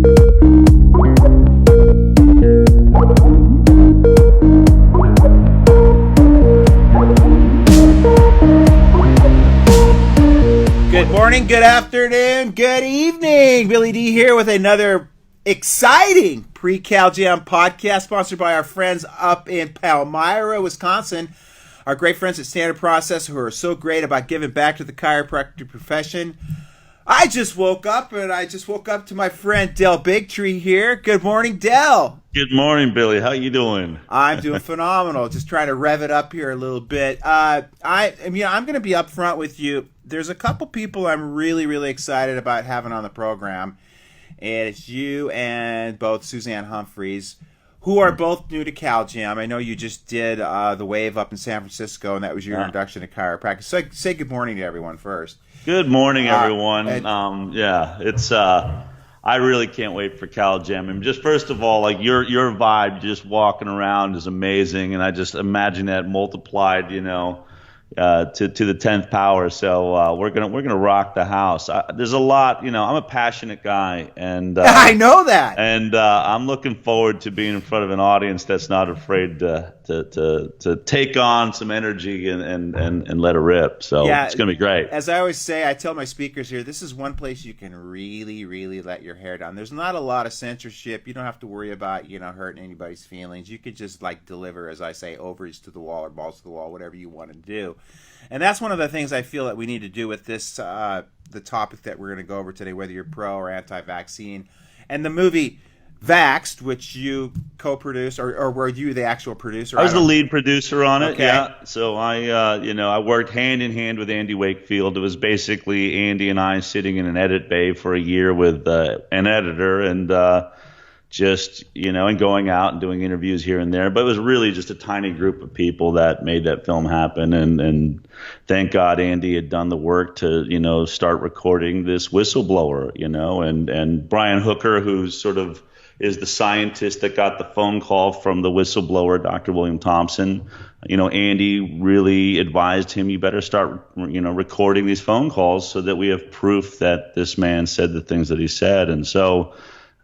Good morning, good afternoon, good evening. Billy D here with another exciting pre-Cal Jam podcast sponsored by our friends up in Palmyra, Wisconsin. Our great friends at Standard Process who are so great about giving back to the chiropractic profession. I just woke up to my friend Del Bigtree here. Good morning, Del. Good morning, Billy. How you doing? I'm doing phenomenal. Just trying to rev it up here a little bit. I'm going to be upfront with you. There's a couple people I'm really, really excited about having on the program, and it's you and both Suzanne Humphreys, who are both new to Cal Jam. I know you just did the Wave up in San Francisco, and that was your introduction to chiropractic. So say good morning to everyone first. Good morning, everyone. I really can't wait for Cal Jam. And just first of all, like your vibe, just walking around is amazing, and I just imagine that multiplied, to the 10th power. So we're gonna rock the house. There's a lot, I'm a passionate guy, and I know that. And I'm looking forward to being in front of an audience that's not afraid to take on some energy and let it rip. So it's gonna be great. As I always say, I tell my speakers here, this is one place you can really, really let your hair down. There's not a lot of censorship. You don't have to worry about hurting anybody's feelings. You could just deliver, as I say, ovaries to the wall or balls to the wall, whatever you want to do. And that's one of the things I feel that we need to do with this, the topic that we're going to go over today, whether you're pro or anti-vaccine. And the movie Vaxxed, which you co-produced, or were you the actual producer? I was the lead producer on it, okay. Yeah. So I worked hand in hand with Andy Wakefield. It was basically Andy and I sitting in an edit bay for a year with an editor and and going out and doing interviews here and there. But it was really just a tiny group of people that made that film happen. And thank God Andy had done the work to, start recording this whistleblower, and Brian Hooker, who sort of is the scientist that got the phone call from the whistleblower, Dr. William Thompson. Andy really advised him, you better start, recording these phone calls so that we have proof that this man said the things that he said. And so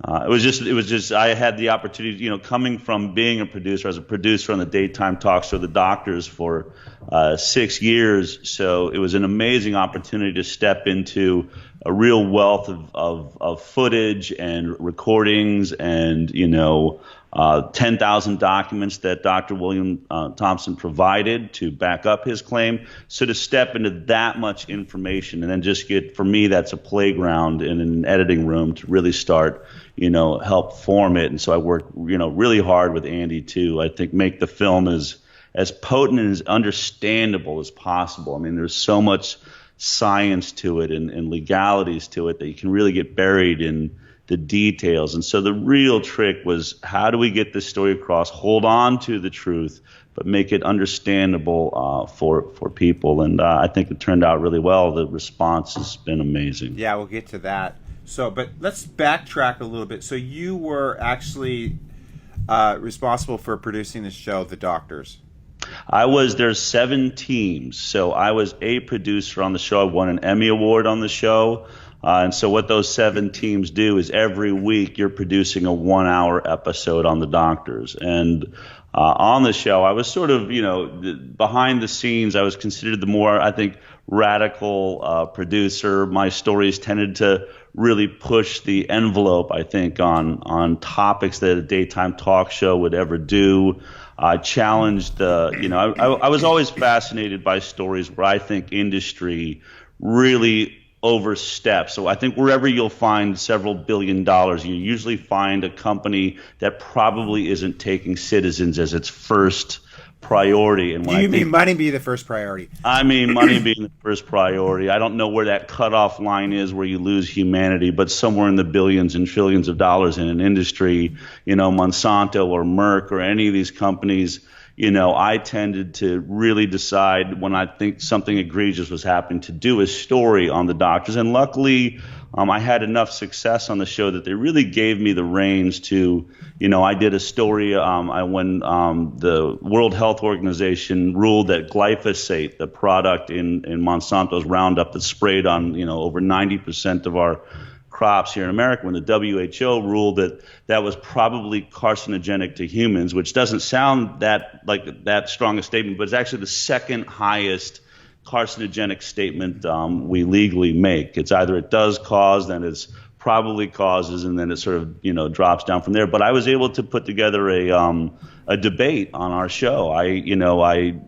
it was just I had the opportunity, coming from being a producer, as a producer on the daytime talk show The Doctors for 6 years. So it was an amazing opportunity to step into a real wealth of footage and recordings and 10,000 documents that Dr. William Thompson provided to back up his claim. So to step into that much information and then just for me, that's a playground in an editing room to really start, help form it. And so I worked, really hard with Andy to, I think, make the film as potent and as understandable as possible. I mean, there's so much science to it and legalities to it that you can really get buried in the details. And so the real trick was, how do we get this story across, hold on to the truth, but make it understandable for people. And I think it turned out really well. The response has been amazing. Yeah, we'll get to that. So, but let's backtrack a little bit. So you were actually responsible for producing the show, The Doctors. There's 7 teams. So I was a producer on the show. I won an Emmy Award on the show. And so what those 7 teams do is every week you're producing a 1-hour episode on The Doctors. And on the show, I was sort of, behind the scenes, I was considered the more, I think, radical producer. My stories tended to really push the envelope, I think, on topics that a daytime talk show would ever do. I challenged I was always fascinated by stories where I think industry really oversteps. So I think wherever you'll find several $billion, you usually find a company that probably isn't taking citizens as its first priority. And do you mean money be the first priority? I mean money being the first priority. I don't know where that cutoff line is where you lose humanity, but somewhere in the billions and trillions of dollars in an industry, Monsanto or Merck or any of these companies, I tended to really decide when I think something egregious was happening to do a story on The Doctors. And luckily, I had enough success on the show that they really gave me the reins to, I did a story when the World Health Organization ruled that glyphosate, the product in Monsanto's Roundup that sprayed on, over 90% of our crops here in America when the WHO ruled that that was probably carcinogenic to humans, which doesn't sound that strong a statement, but it's actually the second highest carcinogenic statement we legally make. It's either it does cause, then it's probably causes, and then it sort of drops down from there. But I was able to put together a debate on our show. I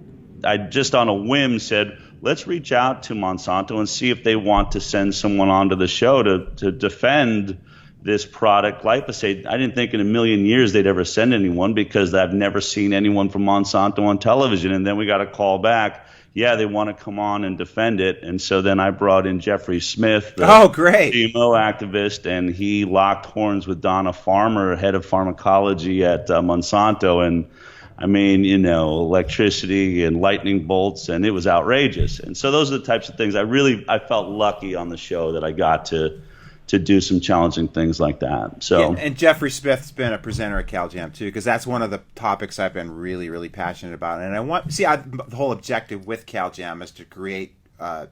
just on a whim said, let's reach out to Monsanto and see if they want to send someone onto the show to defend this product, glyphosate. I didn't think in a million years they'd ever send anyone because I've never seen anyone from Monsanto on television. And then we got a call back. Yeah, they want to come on and defend it. And so then I brought in Jeffrey Smith, the great GMO activist, and he locked horns with Donna Farmer, head of pharmacology at Monsanto. And I mean, electricity and lightning bolts, and it was outrageous. And so those are the types of things I felt lucky on the show that I got to do some challenging things like that. So yeah, and Jeffrey Smith's been a presenter at CalJam too, because that's one of the topics I've been really, really passionate about. And I want the whole objective with CalJam is to create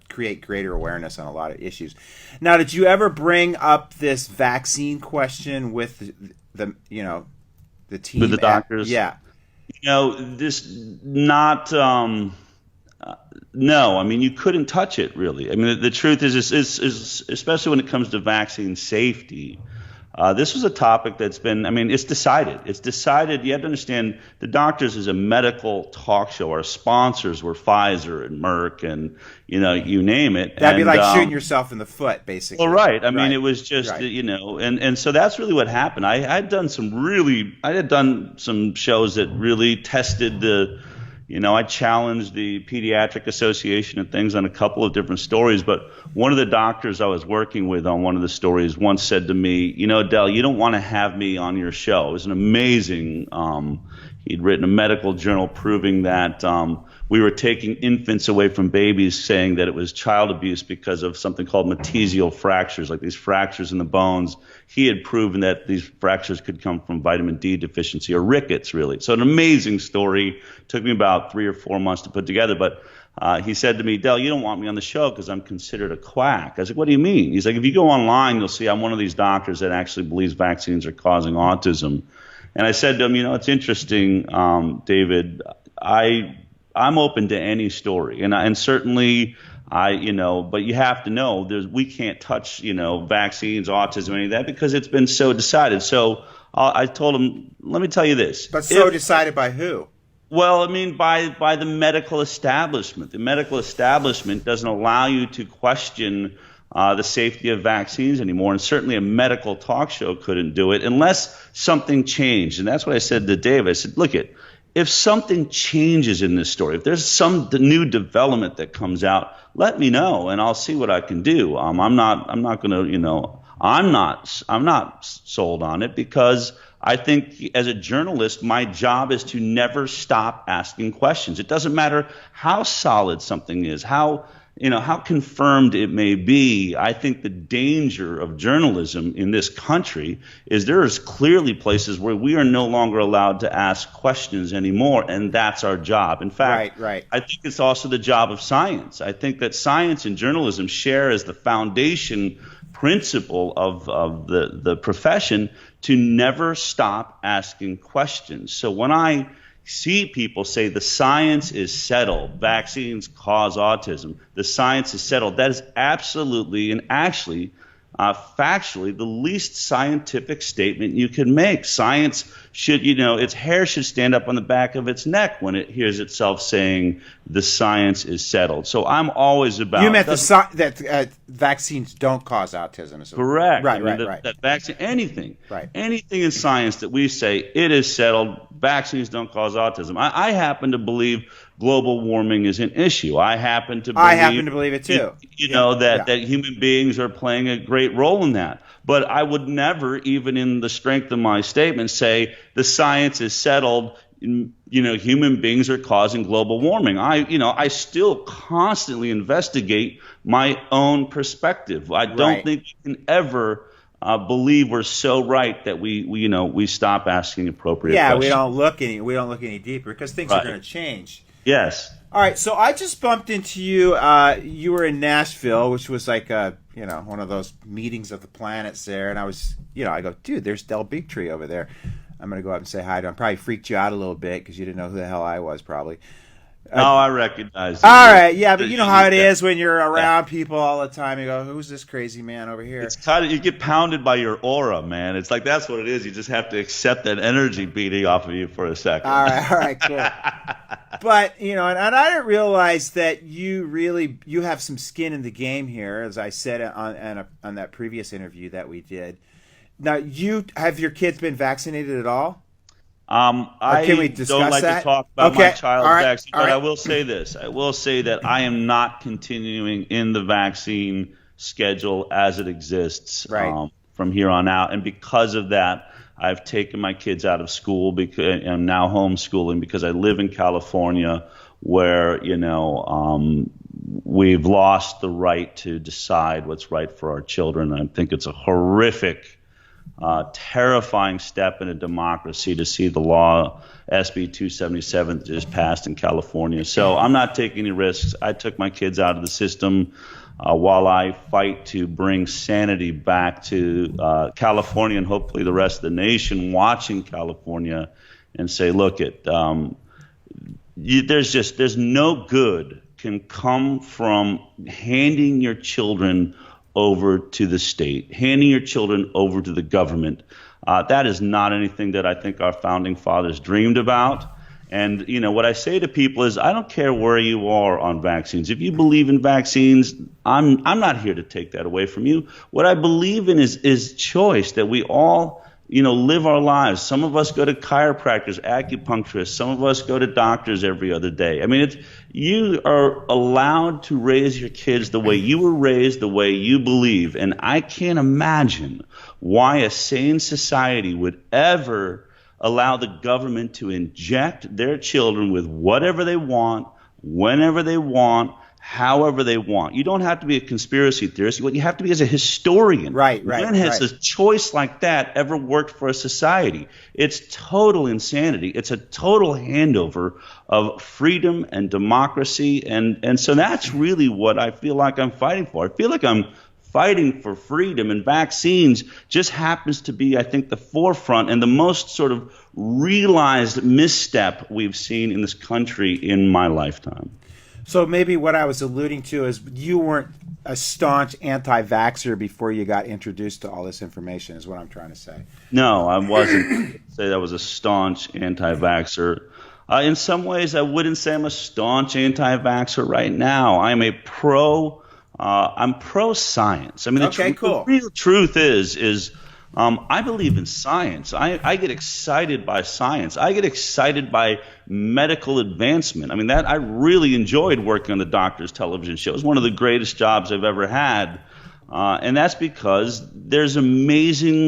greater awareness on a lot of issues. Now, did you ever bring up this vaccine question with the team with the doctors? Yeah. No, I mean, you couldn't touch it, really. I mean, the truth is especially when it comes to vaccine safety, this was a topic that's been, it's decided. It's decided. You have to understand, the doctors is a medical talk show. Our sponsors were Pfizer and Merck and, you name it. That'd be like shooting yourself in the foot, basically. Well, right. I mean, it was just, and so that's really what happened. I had done some shows that really tested I challenged the Pediatric Association and things on a couple of different stories, but one of the doctors I was working with on one of the stories once said to me, Del, you don't want to have me on your show. It was an amazing, he'd written a medical journal proving that we were taking infants away from babies, saying that it was child abuse because of something called mesial fractures, like these fractures in the bones. He had proven that these fractures could come from vitamin D deficiency or rickets, really. So an amazing story. Took me about 3 or 4 months to put together. But he said to me, Del, you don't want me on the show because I'm considered a quack. I was like, what do you mean? He's like, if you go online, you'll see I'm one of these doctors that actually believes vaccines are causing autism. And I said to him, it's interesting, David, I'm open to any story, and certainly but you have to know we can't touch vaccines, autism, any of that because it's been so decided. So I told him, let me tell you this. But decided by who? Well, by the medical establishment. The medical establishment doesn't allow you to question the safety of vaccines anymore, and certainly a medical talk show couldn't do it unless something changed. And that's what I said to Dave. I said, look, if something changes in this story, if there's some new development that comes out, let me know, and I'll see what I can do. I'm not going to, I'm not sold on it because I think as a journalist, my job is to never stop asking questions. It doesn't matter how solid something is, how confirmed it may be. I think the danger of journalism in this country is there is clearly places where we are no longer allowed to ask questions anymore, and that's our job. In fact, right. I think it's also the job of science. I think that science and journalism share as the foundation principle of the profession to never stop asking questions. So when I see people say the science is settled, vaccines cause autism, the science is settled, that is absolutely and actually factually the least scientific statement you can make. Science should, its hair should stand up on the back of its neck when it hears itself saying the science is settled. So I'm always about... You meant that vaccines don't cause autism. Correct. Right. That vaccine, anything in science that we say it is settled, vaccines don't cause autism. I happen to believe global warming is an issue. I happen to believe it too. That human beings are playing a great role in that. But I would never, even in the strength of my statement, say the science is settled. Human beings are causing global warming. I still constantly investigate my own perspective. I don't think you can ever believe we're so right that we stop asking appropriate questions. We don't look any deeper because things are going to change. Yes. All right, so I just bumped into you. You were in Nashville, which was like a one of those meetings of the planets there, and I was, I go, dude, there's Del Bigtree over there. I'm gonna go up and say hi to him. Probably freaked you out a little bit because you didn't know who the hell I was, probably. No, I recognize All it. right, yeah, but you know how it is when you're around people all the time. You go, "Who's this crazy man over here?" It's kind of, you get pounded by your aura, man. It's like that's what it is. You just have to accept that energy beating off of you for a second. All right, cool. But and I didn't realize that you have some skin in the game here, as I said on that previous interview that we did. Now, have your kids been vaccinated at all? I can we discuss don't like that? to talk about my child's vaccine, but right. I will say this. I will say that I am not continuing in the vaccine schedule as it exists from here on out. And because of that, I've taken my kids out of school because I'm now homeschooling because I live in California where, we've lost the right to decide what's right for our children. I think it's a horrific terrifying step in a democracy to see the law SB 277 that just passed in California. So I'm not taking any risks. I took my kids out of the system while I fight to bring sanity back to California and hopefully the rest of the nation watching California and say, look, there's no good can come from handing your children over to the state, handing your children over to the government. That is not anything that I think our founding fathers dreamed about. And, what I say to people is I don't care where you are on vaccines. If you believe in vaccines, I'm not here to take that away from you. What I believe in is choice, that we all, live our lives. Some of us go to chiropractors, acupuncturists. Some of us go to doctors every other day. I mean, you are allowed to raise your kids the way you were raised, the way you believe. And I can't imagine why a sane society would ever allow the government to inject their children with whatever they want, whenever they want, however they want. You don't have to be a conspiracy theorist. What you have to be is a historian. Right. When has a choice like that ever worked for a society? It's total insanity. It's a total handover of freedom and democracy. And so that's really what I feel like I'm fighting for. I feel like I'm fighting for freedom, and vaccines just happens to be, I think, the forefront and the most sort of realized misstep we've seen in this country in my lifetime. So maybe what I was alluding to is you weren't a staunch anti-vaxxer before you got introduced to all this information, is what I'm trying to say. No, I wasn't. Say that was a staunch anti-vaxxer. In some ways, I wouldn't say I'm a staunch anti-vaxxer right now. I'm pro-science. I mean, the real truth is I believe in science. I get excited by science. I get excited by medical advancement. I mean, I really enjoyed working on the Doctor's Television show. It was one of the greatest jobs I've ever had. And that's because there's amazing,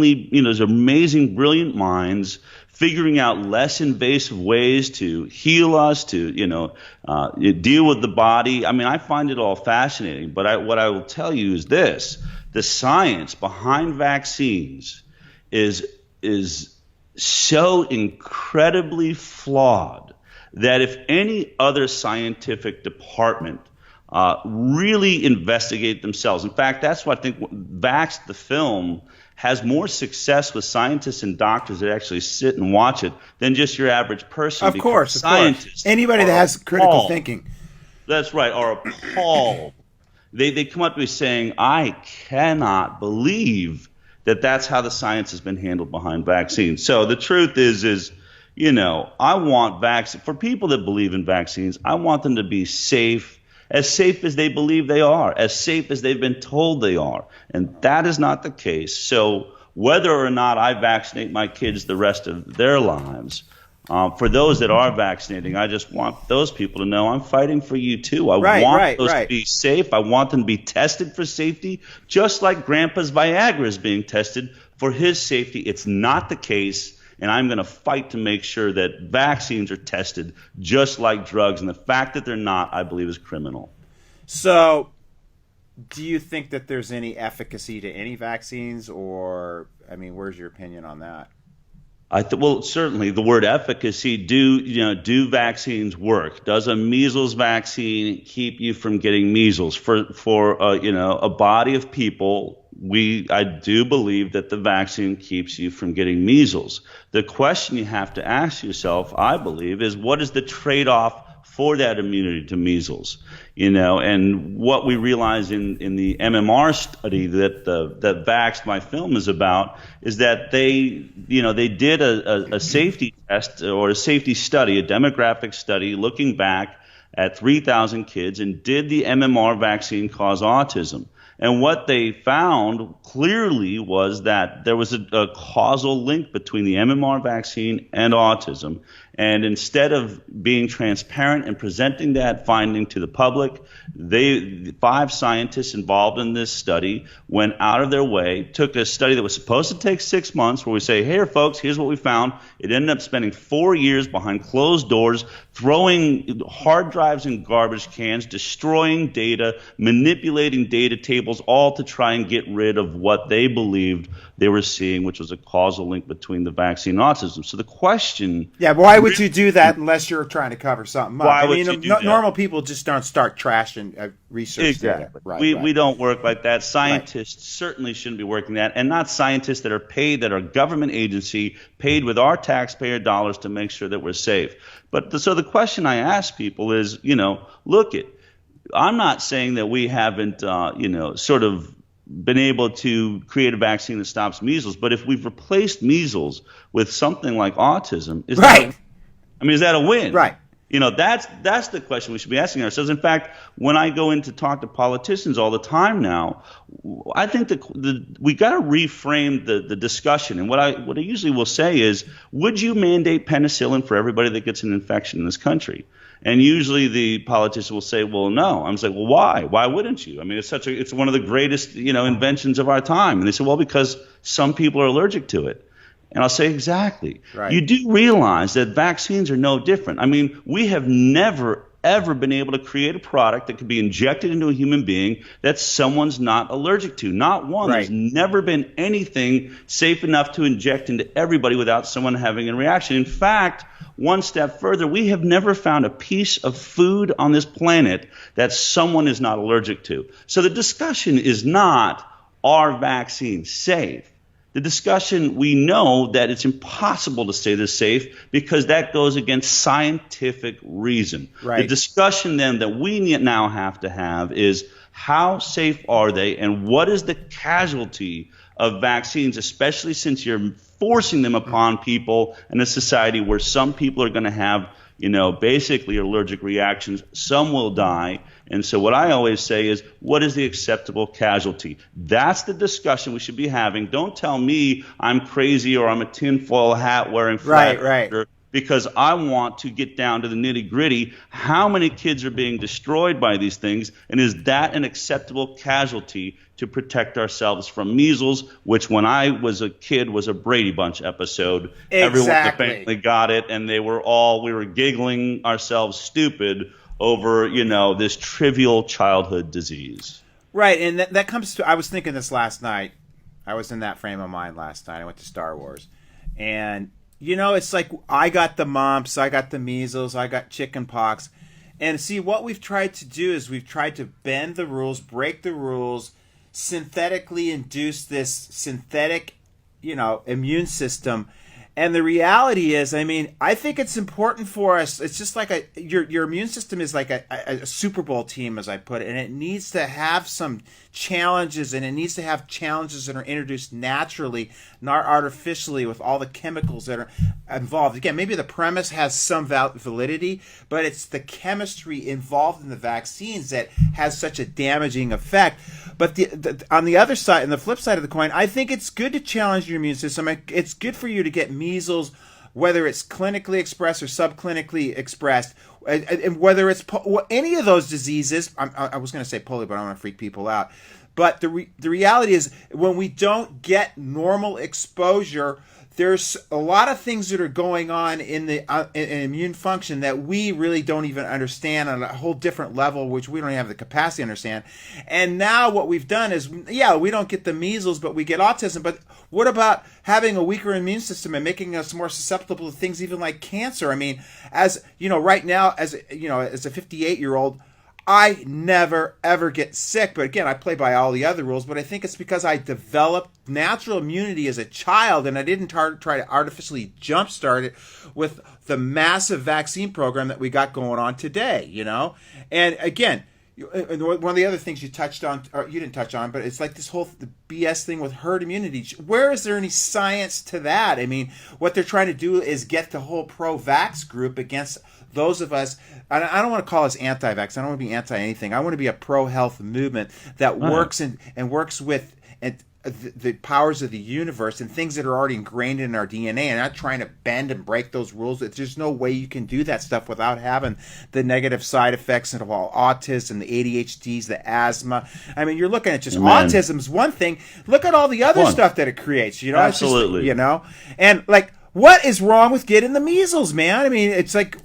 brilliant minds figuring out less invasive ways to heal us, to, deal with the body. I mean, I find it all fascinating. But what I will tell you is this. The science behind vaccines is so incredibly flawed that if any other scientific department really investigate themselves. In fact, that's why I think Vax, the film, has more success with scientists and doctors that actually sit and watch it than just your average person. Of course. Anybody that has critical thinking. That's right, are appalled. They come up to me saying, I cannot believe that that's how the science has been handled behind vaccines. So the truth is I want vaccines. For people that believe in vaccines, I want them to be safe as they believe they are, as safe as they've been told they are. And that is not the case. So whether or not I vaccinate my kids the rest of their lives, for those that are vaccinating, I just want those people to know I'm fighting for you too. I want those to be safe. I want them to be tested for safety, just like Grandpa's Viagra is being tested for his safety. It's not the case, and I'm going to fight to make sure that vaccines are tested just like drugs. And the fact that they're not, I believe, is criminal. So do you think that there's any efficacy to any vaccines, or, I mean, where's your opinion on that? Well, certainly the word efficacy. Do vaccines work? Does a measles vaccine keep you from getting measles? For a body of people, I do believe that the vaccine keeps you from getting measles. The question you have to ask yourself, I believe, is what is the trade-off for that immunity to measles? And what we realize in the MMR study that Vaxxed My Film is about is that they did a safety test or a safety study, a demographic study looking back at 3,000 kids, and did the MMR vaccine cause autism? And what they found clearly was that there was a causal link between the MMR vaccine and autism. And instead of being transparent and presenting that finding to the public, 5 scientists involved in this study went out of their way, took a study that was supposed to take 6 months, where we say, here, folks, here's what we found. It ended up spending 4 years behind closed doors, throwing hard drives in garbage cans, destroying data, manipulating data tables, all to try and get rid of what they believed they were seeing, which was a causal link between the vaccine and autism. So the question... Yeah, but why would you do that unless you're trying to cover something up? Why would you do that? Normal people just don't start trashing research. Exactly. Right, we don't work like that. Scientists certainly shouldn't be working that, and not scientists that are paid, that are government agency, paid with our taxpayer dollars to make sure that we're safe. But so the question I ask people is, I'm not saying that we haven't, sort of been able to create a vaccine that stops measles, but if we've replaced measles with something like autism, is that a win? Right. That's the question we should be asking ourselves. In fact, when I go in to talk to politicians all the time now, I think that we got to reframe the discussion. And what I usually will say is, would you mandate penicillin for everybody that gets an infection in this country? And usually the politician will say, well, no. I'm just like, well, why? Why wouldn't you? I mean, it's one of the greatest, inventions of our time. And they say, well, because some people are allergic to it. And I'll say, exactly. Right. You do realize that vaccines are no different. I mean, we have never, ever been able to create a product that could be injected into a human being that someone's not allergic to. Not one. Right. There's never been anything safe enough to inject into everybody without someone having a reaction. In fact, one step further, we have never found a piece of food on this planet that someone is not allergic to. So the discussion is not, are vaccines safe? The discussion, we know that it's impossible to say they're safe because that goes against scientific reason. Right. The discussion then that we now have to have is, how safe are they, and what is the casualty of vaccines, especially since you're forcing them upon people in a society where some people are going to have, basically allergic reactions. Some will die. And so what I always say is, what is the acceptable casualty? That's the discussion we should be having. Don't tell me I'm crazy or I'm a tinfoil hat wearing flat earther, because I want to get down to the nitty gritty. How many kids are being destroyed by these things? And is that an acceptable casualty to protect ourselves from measles, which when I was a kid was a Brady Bunch episode. Exactly. Everyone in the family got it, and we were giggling ourselves stupid over, this trivial childhood disease. Right, and that comes to, I was thinking this last night. I was in that frame of mind last night. I went to Star Wars. And, it's like, I got the mumps, I got the measles, I got chicken pox. And see, what we've tried to do is we've tried to bend the rules, break the rules, synthetically induce this synthetic, immune system. And the reality is, I think it's important for us. It's just like your immune system is like a Super Bowl team, as I put it, and it needs to have some challenges, and it needs to have challenges that are introduced naturally, not artificially, with all the chemicals that are involved. Again, maybe the premise has some validity, but it's the chemistry involved in the vaccines that has such a damaging effect. But on the other side, and the flip side of the coin, I think it's good to challenge your immune system. It's good for you to get measles, whether it's clinically expressed or subclinically expressed, and whether it's any of those diseases. I was going to say polio, but I don't want to freak people out. But the reality is, when we don't get normal exposure, there's a lot of things that are going on in the in immune function that we really don't even understand on a whole different level, which we don't have the capacity to understand. And now what we've done is, yeah, we don't get the measles, but we get autism. But what about having a weaker immune system and making us more susceptible to things even like cancer? I mean, as you know, right now, as you know, as a 58-year-old, I never, ever get sick. But again, I play by all the other rules. But I think it's because I developed natural immunity as a child, and I didn't try to artificially jumpstart it with the massive vaccine program that we got going on today, you know? And again, one of the other things you touched on, or you didn't touch on, but it's like this whole BS thing with herd immunity. Where is there any science to that? I mean, what they're trying to do is get the whole pro-vax group against those of us. I don't want to call us anti-vax. I don't want to be anti-anything. I want to be a pro-health movement that works and works with the powers of the universe and things that are already ingrained in our DNA, and not trying to bend and break those rules. There's no way you can do that stuff without having the negative side effects of all autism, the ADHDs, the asthma. I mean, you're looking at just autism's one thing. Look at all the other stuff that it creates. You know, absolutely. It's just, you know, and like, what is wrong with getting the measles, man? I mean, it's like.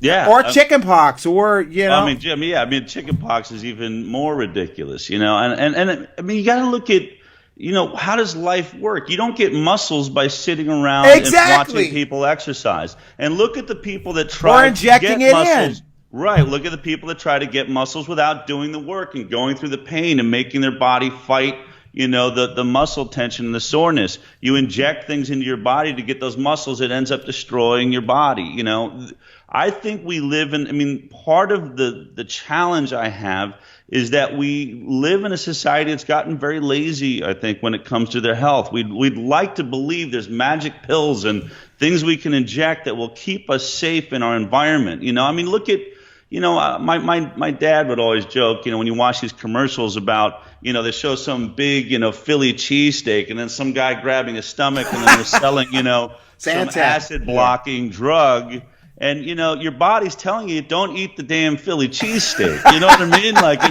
Yeah, or chickenpox, or you know. I mean, Jim. Yeah, I mean, chickenpox is even more ridiculous, you know. And I mean, you got to look at, you know, how does life work? You don't get muscles by sitting around and watching people exercise. And look at the people that try to get muscles. Right. Look at the people that try to get muscles without doing the work and going through the pain and making their body fight, you know, the muscle tension and the soreness. You inject things into your body to get those muscles. It ends up destroying your body, you know. I think we live in, I mean, part of the challenge I have is that we live in a society that's gotten very lazy, I think, when it comes to their health. We'd like to believe there's magic pills and things we can inject that will keep us safe in our environment. You know, I mean, look at, you know, my dad would always joke, you know, when you watch these commercials about, you know, they show some big, you know, Philly cheesesteak and then some guy grabbing his stomach and then they're selling, you know, some acid blocking drug. And, you know, your body's telling you, don't eat the damn Philly cheesesteak. You know what I mean? Like,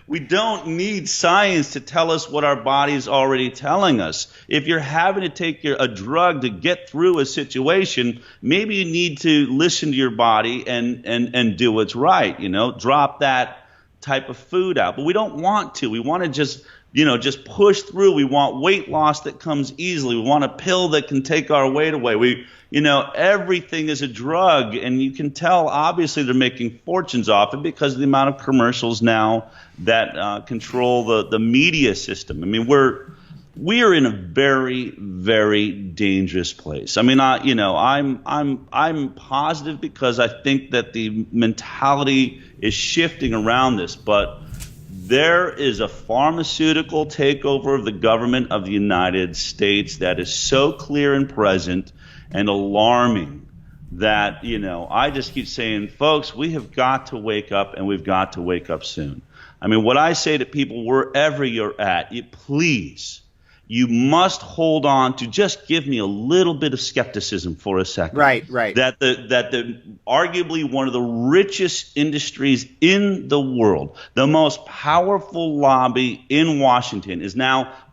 we don't need science to tell us what our body's already telling us. If you're having to take a drug to get through a situation, maybe you need to listen to your body and do what's right, you know, drop that type of food out. But we don't want to. We want to just push through. We want weight loss that comes easily. We want a pill that can take our weight away. You know, everything is a drug, and you can tell, obviously, they're making fortunes off it because of the amount of commercials now that control the media system. I mean, we're in a very, very dangerous place. I mean, I'm positive because I think that the mentality is shifting around this, but there is a pharmaceutical takeover of the government of the United States that is so clear and present and alarming that, you know, I just keep saying, folks, we have got to wake up, and we've got to wake up soon. I mean, what I say to people, wherever you're at, please, you must hold on to, just give me a little bit of skepticism for a second. Right. That the arguably one of the richest industries in the world, the most powerful lobby in Washington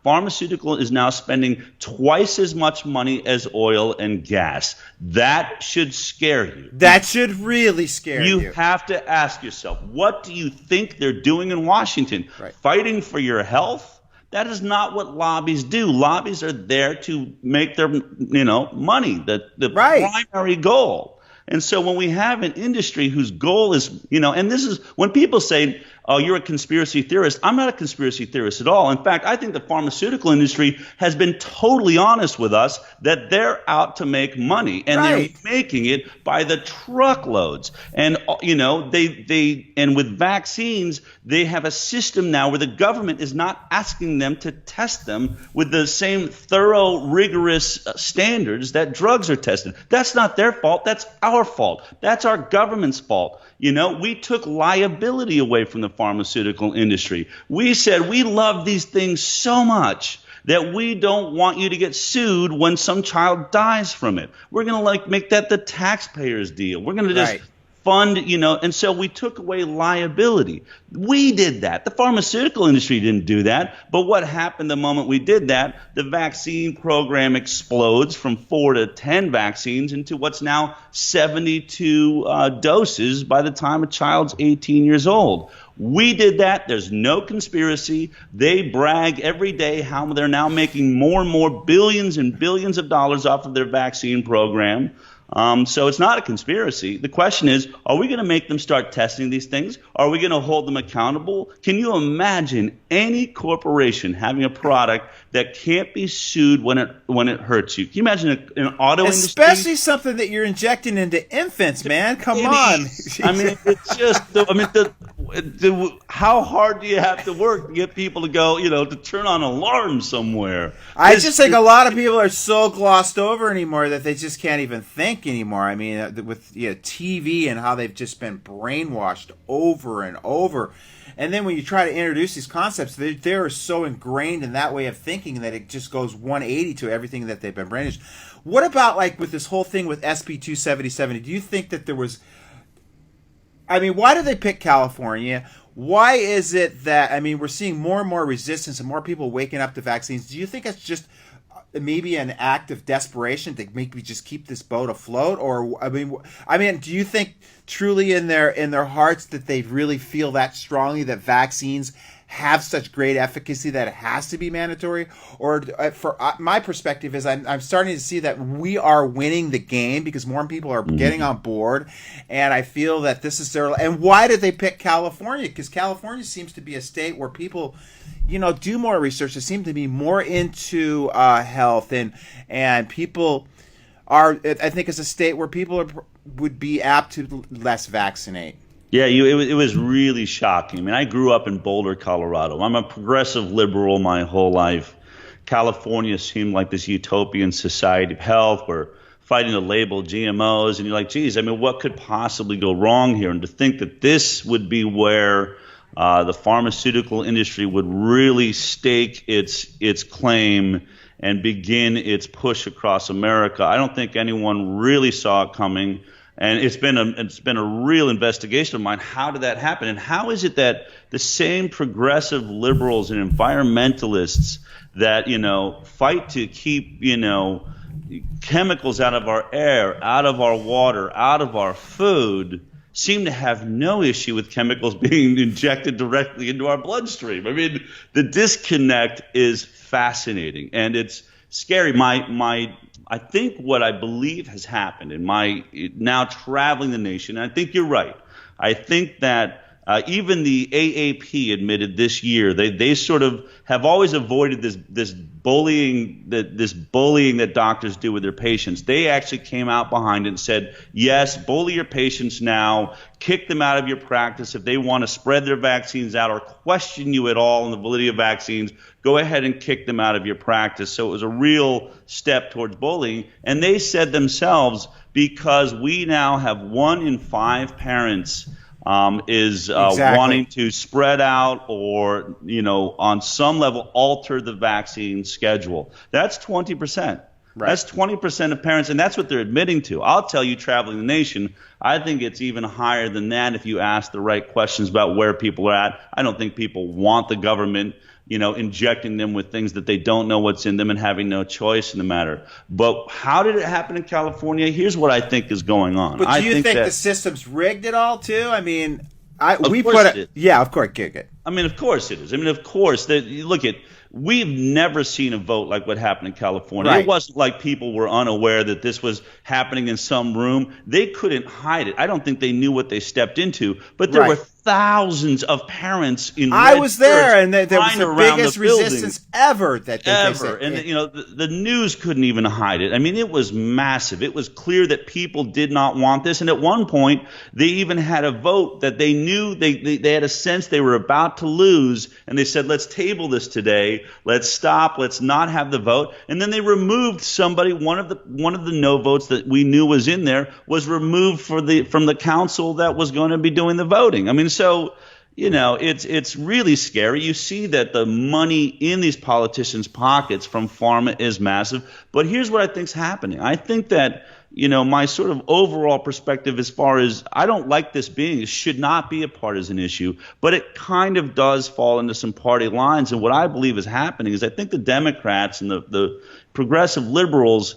pharmaceutical is now spending twice as much money as oil and gas. That should scare you. That should really scare you. You have to ask yourself, what do you think they're doing in Washington? Right. Fighting for your health? That is not what lobbies do. Lobbies are there to make their, money, the primary goal. And so when we have an industry whose goal is, and this is when people say, oh, you're a conspiracy theorist. I'm not a conspiracy theorist at all. In fact, I think the pharmaceutical industry has been totally honest with us that they're out to make money, and they're making it by the truckloads. And, and with vaccines, they have a system now where the government is not asking them to test them with the same thorough, rigorous standards that drugs are tested. That's not their fault. That's our fault. That's our government's fault. We took liability away from the pharmaceutical industry. We said we love these things so much that we don't want you to get sued when some child dies from it. We're going to make that the taxpayers' deal. We're going to just fund, and so we took away liability. We did that. The pharmaceutical industry didn't do that. But what happened the moment we did that? The vaccine program explodes from 4 to 10 vaccines into what's now 72 doses by the time a child's 18 years old. We did that. There's no conspiracy. They brag every day how they're now making more and more billions and billions of dollars off of their vaccine program. So it's not a conspiracy. The question is, are we going to make them start testing these things? Are we going to hold them accountable? Can you imagine any corporation having a product that can't be sued when it hurts you? Can you imagine an auto industry? Especially something that you're injecting into infants, man. Come on. I mean, it's just, how hard do you have to work to get people to go, to turn on alarms somewhere? I just think a lot of people are so glossed over anymore that they just can't even think anymore. I mean, with TV and how they've just been brainwashed over and over. And then when you try to introduce these concepts, they're so ingrained in that way of thinking that it just goes 180 to everything that they've been brainwashed. What about like with this whole thing with SB 270? Do you think that there was... I mean, why did they pick California? Why is it that, I mean, we're seeing more and more resistance and more people waking up to vaccines? Do you think it's just maybe an act of desperation to maybe just keep this boat afloat? Or, I mean, do you think truly in their hearts that they really feel that strongly that vaccines have such great efficacy that it has to be mandatory? Or for my perspective is I'm starting to see that we are winning the game because more people are getting on board, and I feel that this is their... And why did they pick California? Because California seems to be a state where people, do more research. They seem to be more into health, and people are... I think it's a state where people would be apt to less vaccinate. Yeah, it was really shocking. I mean, I grew up in Boulder, Colorado. I'm a progressive liberal my whole life. California seemed like this utopian society of health. We're fighting to label GMOs, and you're like, geez, I mean, what could possibly go wrong here? And to think that this would be where the pharmaceutical industry would really stake its claim and begin its push across America, I don't think anyone really saw it coming. And it's been a real investigation of mine. How did that happen? And how is it that the same progressive liberals and environmentalists that, fight to keep, chemicals out of our air, out of our water, out of our food, seem to have no issue with chemicals being injected directly into our bloodstream? I mean, the disconnect is fascinating, and it's scary. I think what I believe has happened in my now traveling the nation, and I think you're right. I think that even the AAP admitted this year they sort of have always avoided this bullying that doctors do with their patients. They actually came out behind it and said, yes, bully your patients now, kick them out of your practice if they want to spread their vaccines out or question you at all on the validity of vaccines. Go ahead and kick them out of your practice. So it was a real step towards bullying. And they said themselves, because we now have 1 in 5 parents Exactly. wanting to spread out or, on some level alter the vaccine schedule. That's 20%. Right. That's 20% of parents, and that's what they're admitting to. I'll tell you, traveling the nation, I think it's even higher than that if you ask the right questions about where people are at. I don't think people want the government, injecting them with things that they don't know what's in them and having no choice in the matter. But how did it happen in California? Here's what I think is going on. But do you think the system's rigged at all, too? I mean, of course it is. Yeah, of course, kick it. I mean, of course it is. I mean, of course. We've never seen a vote like what happened in California. Right. It wasn't like people were unaware that this was happening in some room. They couldn't hide it. I don't think they knew what they stepped into. But there were thousands of parents in I was there, and there was the biggest resistance ever that they ever. And the news couldn't even hide it. I mean, it was massive. It was clear that people did not want this. And at one point, they even had a vote that they knew they had a sense they were about to lose, and they said, let's table this today. Let's stop. Let's not have the vote. And then they removed somebody. One of the no votes that we knew was in there was removed from the council that was going to be doing the voting. I mean, so it's really scary. You see that the money in these politicians' pockets from pharma is massive. But here's what I think's happening. I think that, my sort of overall perspective as far as I don't like this being, it should not be a partisan issue, but it kind of does fall into some party lines. And what I believe is happening is I think the Democrats and the progressive liberals,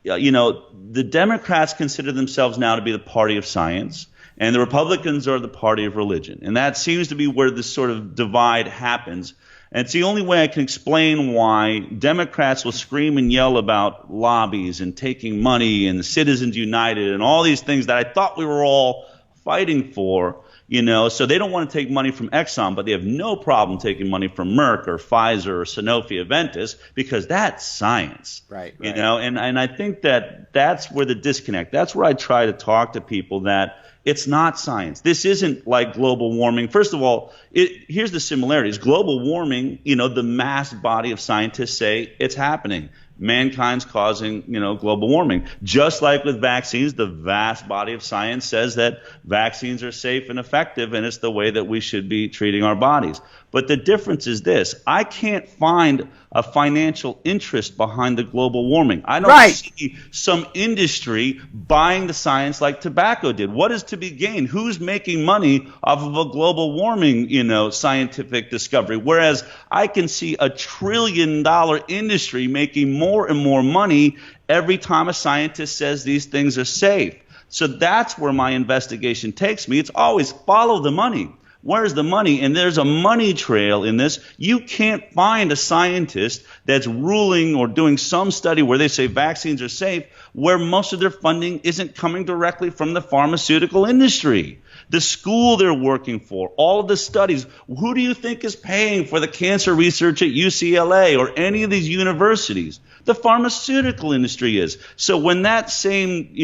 the Democrats consider themselves now to be the party of science. And the Republicans are the party of religion. And that seems to be where this sort of divide happens. And it's the only way I can explain why Democrats will scream and yell about lobbies and taking money and Citizens United and all these things that I thought we were all fighting for, So they don't want to take money from Exxon, but they have no problem taking money from Merck or Pfizer or Sanofi Aventis because that's science. Right. And I think that's where the disconnect. That's where I try to talk to people that it's not science. This isn't like global warming. First of all, here's the similarities. Global warming, the mass body of scientists say it's happening. Mankind's causing, global warming. Just like with vaccines, the vast body of science says that vaccines are safe and effective, and it's the way that we should be treating our bodies. But the difference is this. I can't find a financial interest behind the global warming. I don't see some industry buying the science like tobacco did. What is to be gained? Who's making money off of a global warming, scientific discovery? Whereas I can see $1 trillion industry making more and more money every time a scientist says these things are safe. So that's where my investigation takes me. It's always follow the money. Where's the money? And there's a money trail in this. You can't find a scientist that's ruling or doing some study where they say vaccines are safe, where most of their funding isn't coming directly from the pharmaceutical industry. The school they're working for, all of the studies. Who do you think is paying for the cancer research at UCLA or any of these universities? The pharmaceutical industry is. So when that same,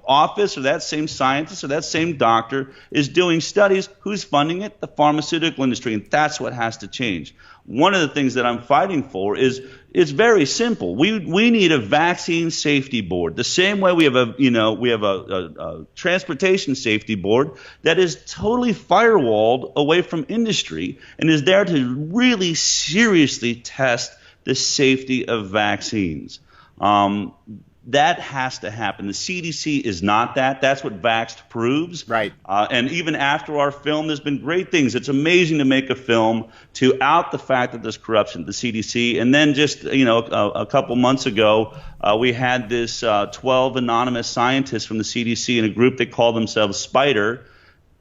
office or that same scientist or that same doctor is doing studies, who's funding it? The pharmaceutical industry. And that's what has to change. One of the things that I'm fighting for is it's very simple. We need a vaccine safety board. The same way we have a transportation safety board that is totally firewalled away from industry and is there to really seriously test the safety of vaccines. That has to happen. The CDC is not that. That's what Vaxxed proves. Right. And even after our film, there's been great things. It's amazing to make a film to out the fact that there's corruption at the CDC. And then just, a couple months ago, we had this 12 anonymous scientists from the CDC in a group that called themselves Spider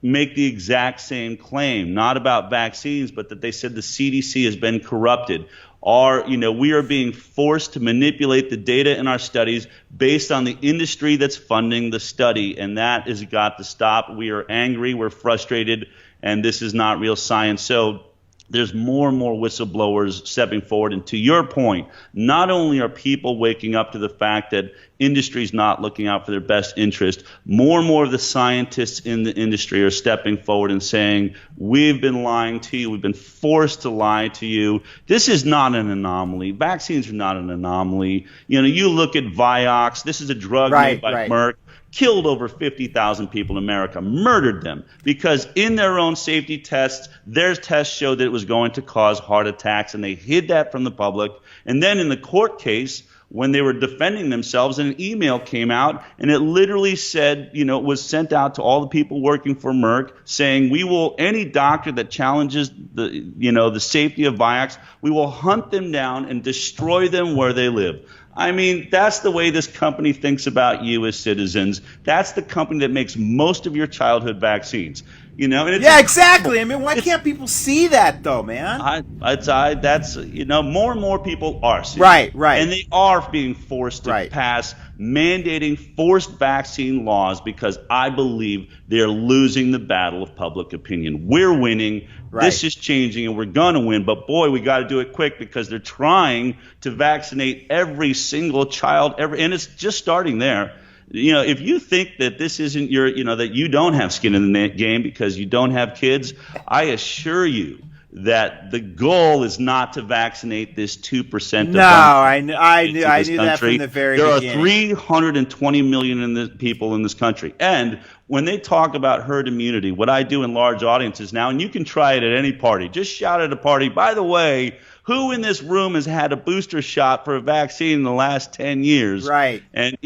make the exact same claim, not about vaccines, but that they said the CDC has been corrupted. We are being forced to manipulate the data in our studies based on the industry that's funding the study, and that has got to stop. We are angry, we're frustrated, and this is not real science. So there's more and more whistleblowers stepping forward. And to your point, not only are people waking up to the fact that industry's not looking out for their best interest, more and more of the scientists in the industry are stepping forward and saying, we've been lying to you, we've been forced to lie to you. This is not an anomaly. Vaccines are not an anomaly. You look at Vioxx, this is a drug made by Merck. Killed over 50,000 people in America, murdered them because in their own safety tests, their tests showed that it was going to cause heart attacks, and they hid that from the public. And then in the court case, when they were defending themselves, an email came out, and it literally said, it was sent out to all the people working for Merck saying, any doctor that challenges the safety of Vioxx, we will hunt them down and destroy them where they live. I mean, that's the way this company thinks about you as citizens. That's the company that makes most of your childhood vaccines. And yeah, exactly. I mean, why can't people see that though, man? That's more and more people are seeing right, and they are being forced to pass mandating forced vaccine laws because I believe they're losing the battle of public opinion. We're winning. This is changing, and we're going to win. But, boy, we got to do it quick because they're trying to vaccinate every single child, and it's just starting there. If you think that this isn't that you don't have skin in the game because you don't have kids, I assure you that the goal is not to vaccinate this 2% of No, I knew that from country. the very There beginning. are 320 million people in this country. And when they talk about herd immunity, what I do in large audiences now, and you can try it at any party, just shout at a party, by the way, who in this room has had a booster shot for a vaccine in the last 10 years? Right. And,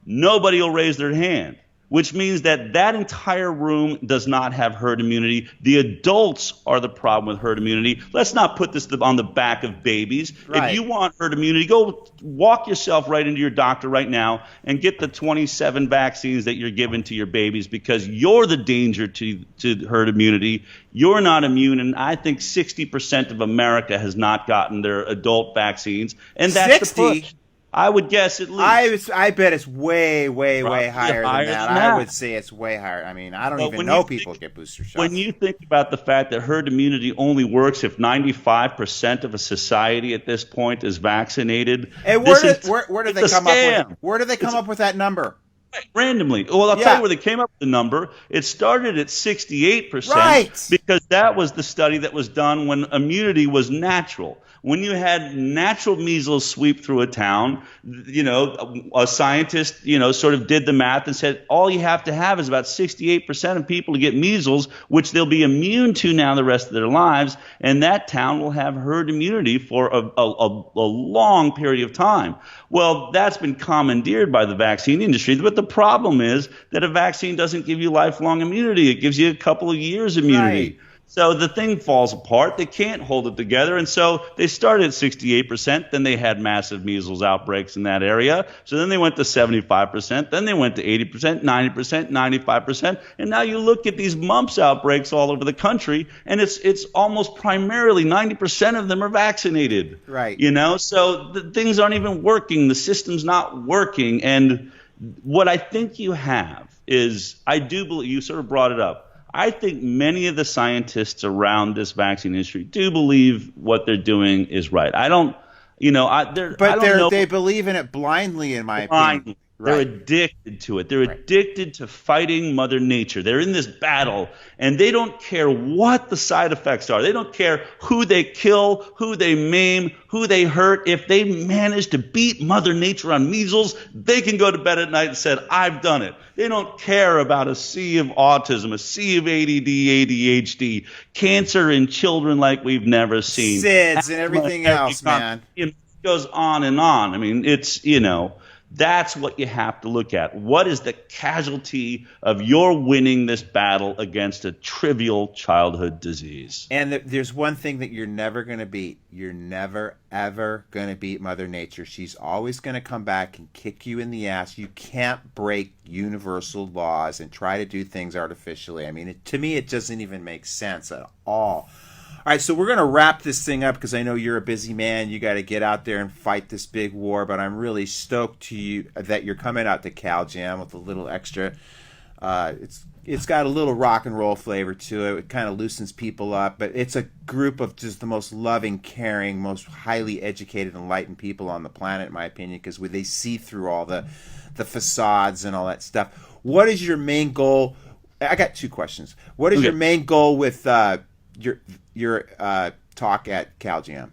nobody will raise their hand, which means that entire room does not have herd immunity. The adults are the problem with herd immunity. Let's not put this on the back of babies. Right. If you want herd immunity, go walk yourself right into your doctor right now and get the 27 vaccines that you're giving to your babies, because you're the danger to herd immunity. You're not immune, and I think 60% of America has not gotten their adult vaccines, and that's 60? the push. I would guess at least. I bet it's way, way, way higher than that. I would say it's way higher. I mean, I don't even know people get booster shots. When you think about the fact that herd immunity only works if 95% of a society at this point is vaccinated, and where do they come up with? Where do they come up with that number? Randomly. Well, I'll tell you where they came up with the number. It started at 68%, right, because that was the study that was done when immunity was natural. When you had natural measles sweep through a town, a scientist, sort of did the math and said all you have to have is about 68% of people to get measles, which they'll be immune to now the rest of their lives, and that town will have herd immunity for a long period of time. Well, that's been commandeered by the vaccine industry, but the problem is that a vaccine doesn't give you lifelong immunity. It gives you a couple of years immunity. Right. So the thing falls apart. They can't hold it together. And so they started at 68%. Then they had massive measles outbreaks in that area. So then they went to 75%. Then they went to 80%, 90%, 95%. And now you look at these mumps outbreaks all over the country, and it's almost primarily 90% of them are vaccinated. Right. So the things aren't even working. The system's not working. And what I think you have is, I do believe, you sort of brought it up, I think many of the scientists around this vaccine industry do believe what they're doing is right. I don't, they believe in it blindly, in my opinion. They're addicted to it. They're addicted to fighting Mother Nature. They're in this battle, and they don't care what the side effects are. They don't care who they kill, who they maim, who they hurt. If they manage to beat Mother Nature on measles, they can go to bed at night and say, I've done it. They don't care about a sea of autism, a sea of ADD, ADHD, cancer in children like we've never seen. SIDS and everything else, man. It goes on and on. I mean, it's, that's what you have to look at. What is the casualty of your winning this battle against a trivial childhood disease? And there's one thing that you're never going to beat. You're never, ever going to beat Mother Nature. She's always going to come back and kick you in the ass. You can't break universal laws and try to do things artificially. I mean, to me, it doesn't even make sense at all. All right, so we're going to wrap this thing up because I know you're a busy man. You got to get out there and fight this big war, but I'm really stoked that you're coming out to Cal Jam with a little extra. It's got a little rock and roll flavor to it. It kind of loosens people up, but it's a group of just the most loving, caring, most highly educated, enlightened people on the planet, in my opinion, because they see through all the facades and all that stuff. What is your main goal? I got two questions. What is your main goal with your talk at Cal Jam?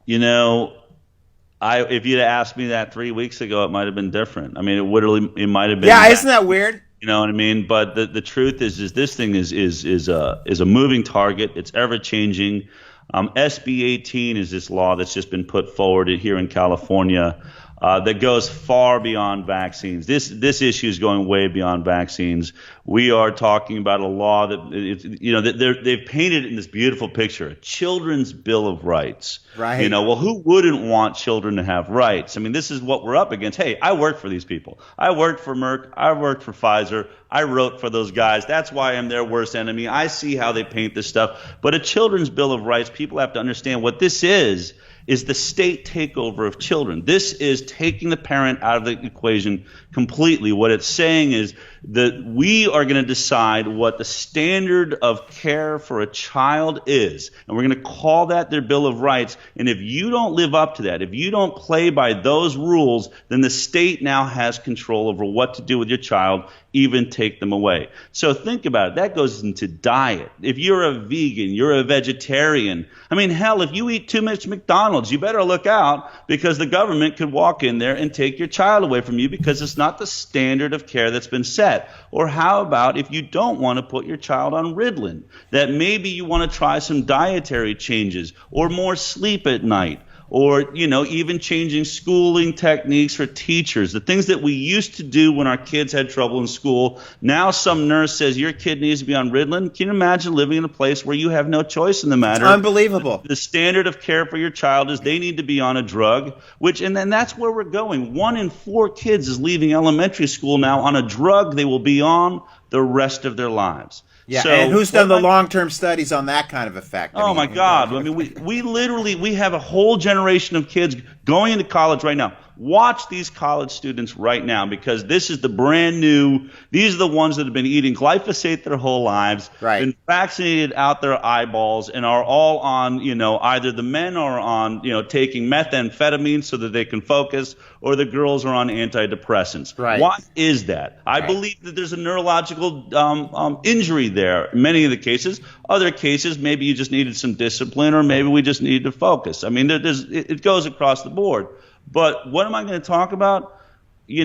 If you'd asked me that 3 weeks ago, it might have been different. I mean, it might have been. Yeah, isn't that weird? You know what I mean? But the truth is this thing is a moving target. It's ever changing. SB 18 is this law that's just been put forward here in California that goes far beyond vaccines. This issue is going way beyond vaccines. We are talking about a law that they've painted it in this beautiful picture, a children's bill of rights. Right. Well, who wouldn't want children to have rights? I mean, this is what we're up against. Hey, I work for these people. I worked for Merck. I worked for Pfizer. I wrote for those guys. That's why I'm their worst enemy. I see how they paint this stuff. But a children's bill of rights, people have to understand what this is the state takeover of children. This is taking the parent out of the equation completely. What it's saying is that we are going to decide what the standard of care for a child is, and we're going to call that their Bill of Rights. And if you don't live up to that, if you don't play by those rules, then the state now has control over what to do with your child. even take them away. So think about it. That goes into diet. If you're a vegan, you're a vegetarian. I mean, hell, if you eat too much McDonald's, you better look out, because the government could walk in there and take your child away from you because it's not the standard of care that's been set. Or how about if you don't want to put your child on Ritalin, that maybe you want to try some dietary changes or more sleep at night, or, even changing schooling techniques for teachers, the things that we used to do when our kids had trouble in school. Now some nurse says your kid needs to be on Ritalin. Can you imagine living in a place where you have no choice in the matter? It's unbelievable. The standard of care for your child is they need to be on a drug, and then that's where we're going. 1 in 4 kids is leaving elementary school now on a drug they will be on the rest of their lives. Yeah, so, and who's done the long-term studies on that kind of effect? Oh, my God. I mean, we literally have a whole generation of kids going into college right now. Watch these college students right now, because this is the brand new, these are the ones that have been eating glyphosate their whole lives, right, been vaccinated out their eyeballs, and are all on, either the men are on, taking methamphetamine so that they can focus, or the girls are on antidepressants. Right. Why is that? I believe that there's a neurological injury there in many of the cases. Other cases, maybe you just needed some discipline, or maybe we just needed to focus. I mean, it goes across the board. But what am I going to talk about? I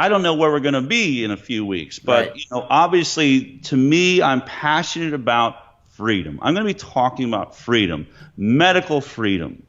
don't know where we're going to be in a few weeks. But, obviously, to me, I'm passionate about freedom. I'm going to be talking about freedom, medical freedom.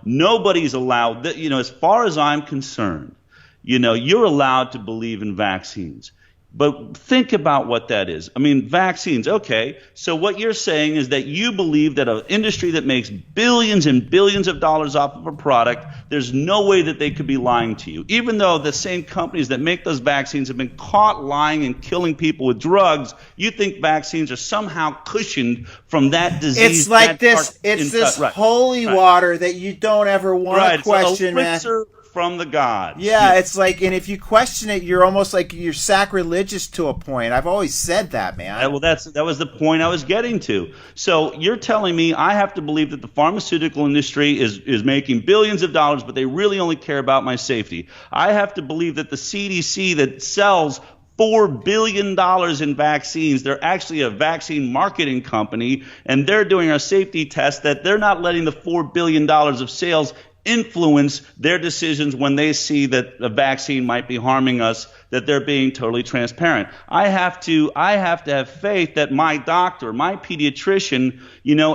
Nobody's allowed, as far as I'm concerned, you're allowed to believe in vaccines. But think about what that is. I mean, vaccines, okay. So what you're saying is that you believe that an industry that makes billions and billions of dollars off of a product, there's no way that they could be lying to you. Even though the same companies that make those vaccines have been caught lying and killing people with drugs, you think vaccines are somehow cushioned from that disease. It's like this. It's this holy water that you don't ever want to question, man. From the gods. Yeah, it's like, and if you question it, you're almost like you're sacrilegious to a point. I've always said that, man. Well, that was the point I was getting to. So you're telling me I have to believe that the pharmaceutical industry is making billions of dollars, but they really only care about my safety. I have to believe that the CDC that sells $4 billion in vaccines, they're actually a vaccine marketing company, and they're doing our safety tests, that they're not letting the $4 billion of sales influence their decisions when they see that a vaccine might be harming us, that they're being totally transparent. I have to have faith that my doctor, my pediatrician,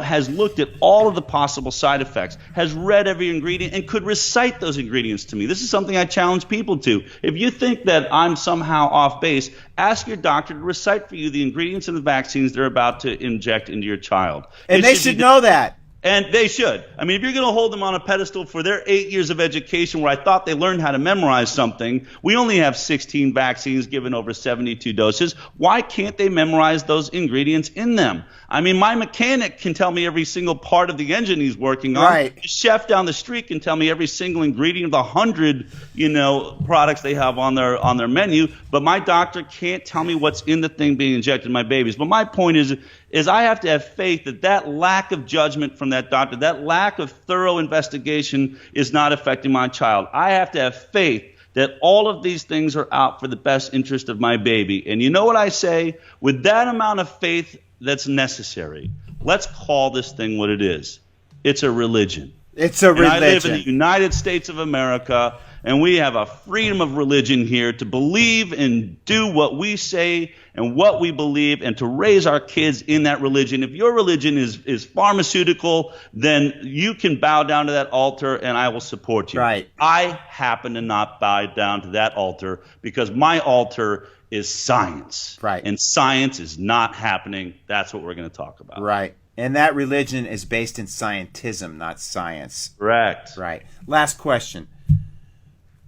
has looked at all of the possible side effects, has read every ingredient, and could recite those ingredients to me. This is something I challenge people to. If you think that I'm somehow off base, ask your doctor to recite for you the ingredients in the vaccines they're about to inject into your child. And they should know that. And they should. I mean, if you're going to hold them on a pedestal for their 8 years of education where I thought they learned how to memorize something, we only have 16 vaccines given over 72 doses. Why can't they memorize those ingredients in them? I mean, my mechanic can tell me every single part of the engine he's working on. Right. The chef down the street can tell me every single ingredient of the 100, products they have on their menu. But my doctor can't tell me what's in the thing being injected in my babies. But my point is I have to have faith that lack of judgment from that doctor, that lack of thorough investigation is not affecting my child. I have to have faith that all of these things are out for the best interest of my baby. And you know what I say? With that amount of faith that's necessary, let's call this thing what it is. It's a religion. It's a religion. And I live in the United States of America, and we have a freedom of religion here to believe and do what we say and what we believe, and to raise our kids in that religion. If your religion is pharmaceutical, then you can bow down to that altar and I will support you. Right. I happen to not bow down to that altar because my altar is science. Right. And science is not happening. That's what we're going to talk about. Right. And that religion is based in scientism, not science. Correct. Right. Last question.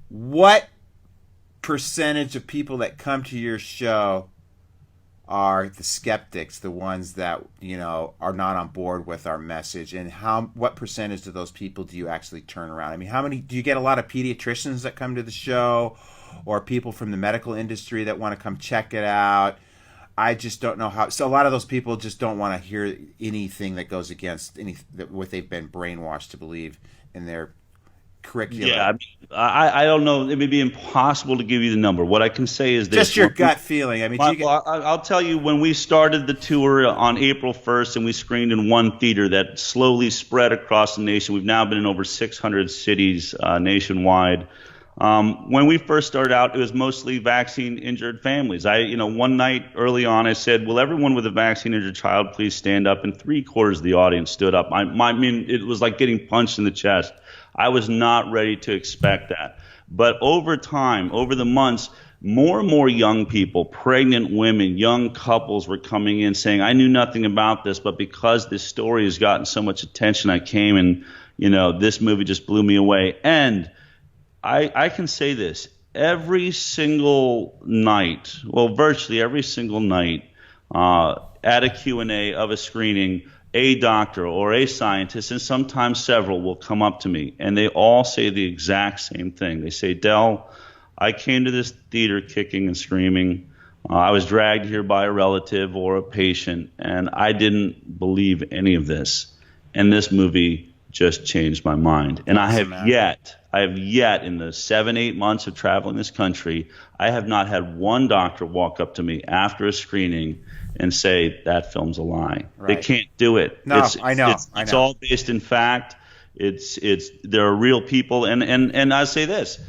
What percentage of people that come to your show are the skeptics, the ones that, are not on board with our message? And what percentage of those people do you actually turn around? I mean, do you get a lot of pediatricians that come to the show, or people from the medical industry that want to come check it out? I just don't know how. So a lot of those people just don't want to hear anything that goes against what they've been brainwashed to believe in their curriculum? Yeah, I mean, I don't know. It may be impossible to give you the number. What I can say is Just this: your gut feeling. I mean, do you get? well, I'll tell you, when we started the tour on April 1st and we screened in one theater that slowly spread across the nation, we've now been in over 600 cities nationwide. When we first started out, it was mostly vaccine injured families. One night early on, I said, will everyone with a vaccine injured child please stand up? And three-quarters of the audience stood up. I mean, it was like getting punched in the chest. I was not ready to expect that. But over time, over the months, more and more young people, pregnant women, young couples were coming in saying, I knew nothing about this, but because this story has gotten so much attention, I came and, this movie just blew me away. And I can say this, every single night, well, virtually every single night, at a Q&A of a screening, a doctor or a scientist, and sometimes several, will come up to me, and they all say the exact same thing. They say, Del, I came to this theater kicking and screaming. I was dragged here by a relative or a patient, and I didn't believe any of this. And this movie just changed my mind. And I have yet, in the 7-8 months of traveling this country, I have not had one doctor walk up to me after a screening and say that film's a lie. Right. They can't do it. No, I know. It's all based in fact. There are real people, and I say this.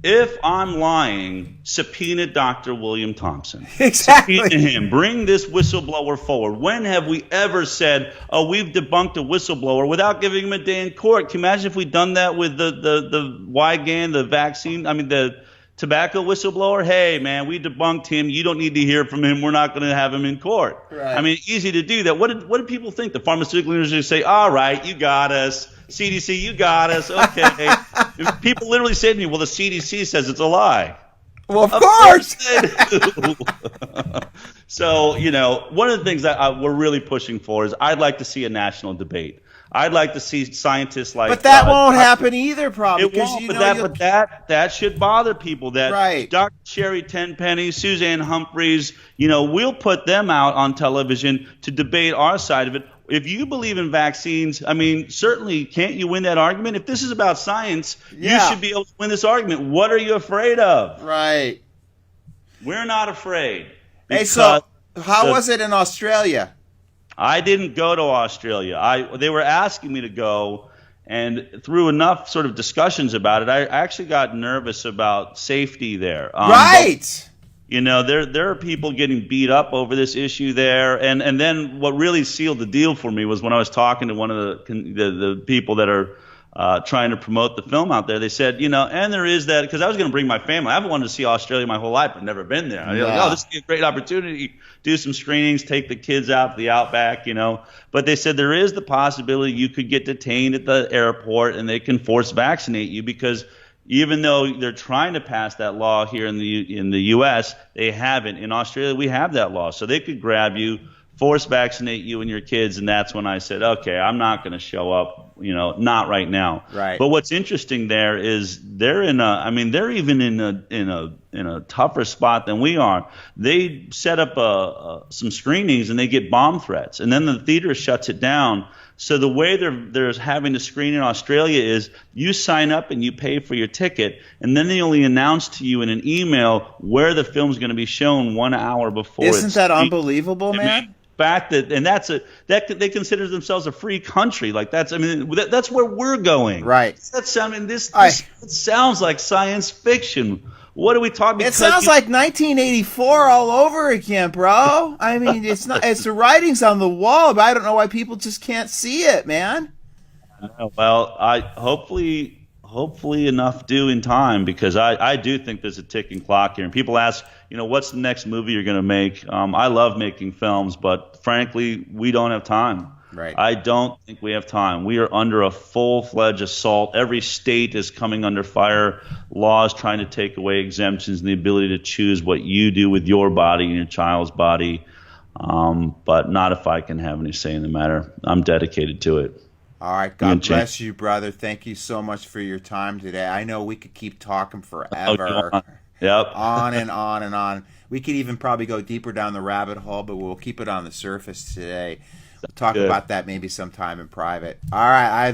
If I'm lying, subpoena Dr. William Thompson. Exactly. Subpoena him. Bring this whistleblower forward. When have we ever said, oh, we've debunked a whistleblower without giving him a day in court? Can you imagine if we'd done that with the Wygan, the vaccine, the tobacco whistleblower? Hey, man, we debunked him. You don't need to hear from him. We're not going to have him in court. Right. I mean, easy to do that. What did people think? The pharmaceutical industry say, all right, you got us. CDC, you got us. Okay. People literally say to me, well, the CDC says it's a lie. Well, of course. So, one of the things that we're really pushing for is I'd like to see a national debate. I'd like to see scientists like. But that won't happen either, probably. It won't. But that should bother people. That right. Dr. Sherry Tenpenny, Suzanne Humphreys, we'll put them out on television to debate our side of it. If you believe in vaccines, I mean, certainly can't you win that argument? If this is about science, you should be able to win this argument. What are you afraid of? Right. We're not afraid. Hey, so how was it in Australia? I didn't go to Australia. They were asking me to go, and through enough sort of discussions about it, I actually got nervous about safety there. Right. There are people getting beat up over this issue there, and then what really sealed the deal for me was when I was talking to one of the people that are trying to promote the film out there. They said, and there is that, because I was going to bring my family. I've wanted to see Australia my whole life. I've never been there. I was like, oh, this would be a great opportunity. Do some screenings, take the kids out to the outback, But they said there is the possibility you could get detained at the airport and they can force vaccinate you, because even though they're trying to pass that law here in the U.S., they haven't. In Australia, we have that law. So they could grab you, force vaccinate you and your kids, and that's when I said, okay, I'm not going to show up, not right now. Right. But what's interesting there is they're even in a tougher spot than we are. They set up some screenings and they get bomb threats, and then the theater shuts it down. So the way they're having to screen in Australia is you sign up and you pay for your ticket, and then they only announce to you in an email where the film's going to be shown 1 hour before. Isn't that unbelievable, man? Fact that they consider themselves a free country, that's where we're going. Right. This sounds like science fiction. What are we talking about? It sounds like 1984 all over again, bro. I mean, it's the writing's on the wall, but I don't know why people just can't see it, man. Well, I hopefully enough do in time, because I do think there's a ticking clock here. And people ask, what's the next movie you're going to make? I love making films, but frankly, we don't have time. Right. I don't think we have time. We are under a full-fledged assault. Every state is coming under fire. Laws trying to take away exemptions and the ability to choose what you do with your body and your child's body. But not if I can have any say in the matter. I'm dedicated to it. All right. God bless you, brother. Thank you so much for your time today. I know we could keep talking forever. Yep. On and on and on. We could even probably go deeper down the rabbit hole, but we'll keep it on the surface today. We'll talk about that maybe sometime in private. All right.